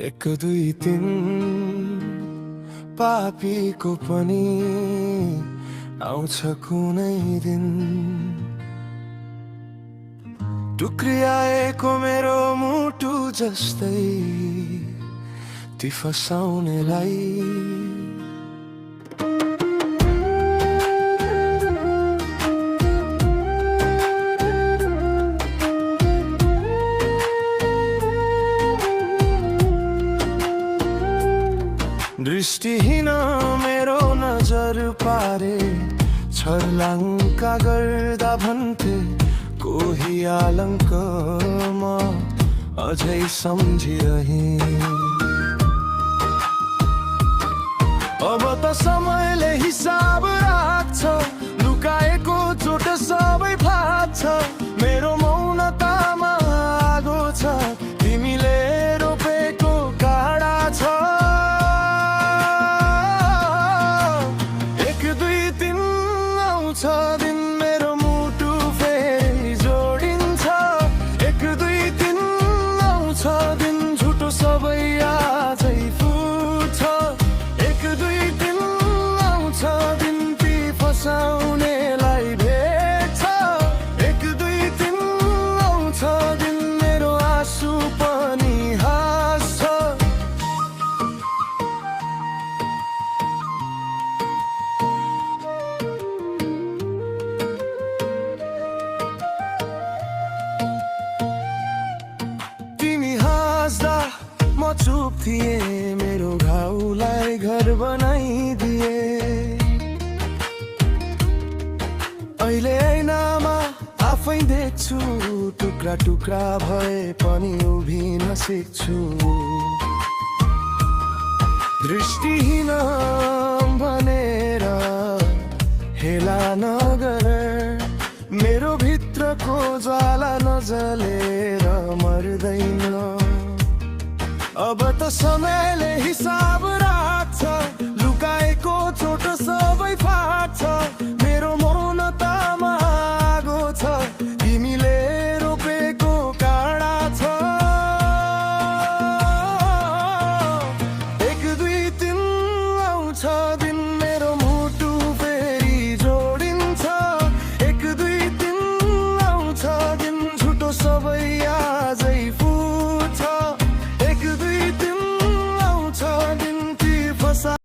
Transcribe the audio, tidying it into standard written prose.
एक दुई तिन पापीको पनि आउँछ कुनै दिन। टुक्रियाएको मेरो मुटु जस्तै ती फसाउनेलाई। दृष्टिहीन मेरो नजर पारे छर्लङ्का गर्दा भन्थे कोही आलङ्कमा अझै सम्झिरहे। अब त समयले हिसाब राख्छ, लुकाएको चोट सबै फाट्छ। मेरो मौनतामा आगो छ, तिमीले रोपेको काँडा छ। दिन मेरो मुटु फेरि जोडिन्छ। एक दुई दिन आउँछ दिन झुटो सबै आजै फुट्छ। एक दुई दिन आउँछ दिन ती फसाउनेलाई भेट्छ। एक दुई दिन आउँछ दिन मेरो आँसु पनि हाँस्छ। म चुप थिएँ, मेरो घाउलाई घर बनाइदिए। अहिले ऐनामा आफै देख्छु, टुक्रा टुक्रा भए पनि उभिन सिक्छु। दृष्टिहीन भनेर हेला नगर, मेरो भित्रको ज्वाला नजलेर मर्दैन। अब त समयले हिसाब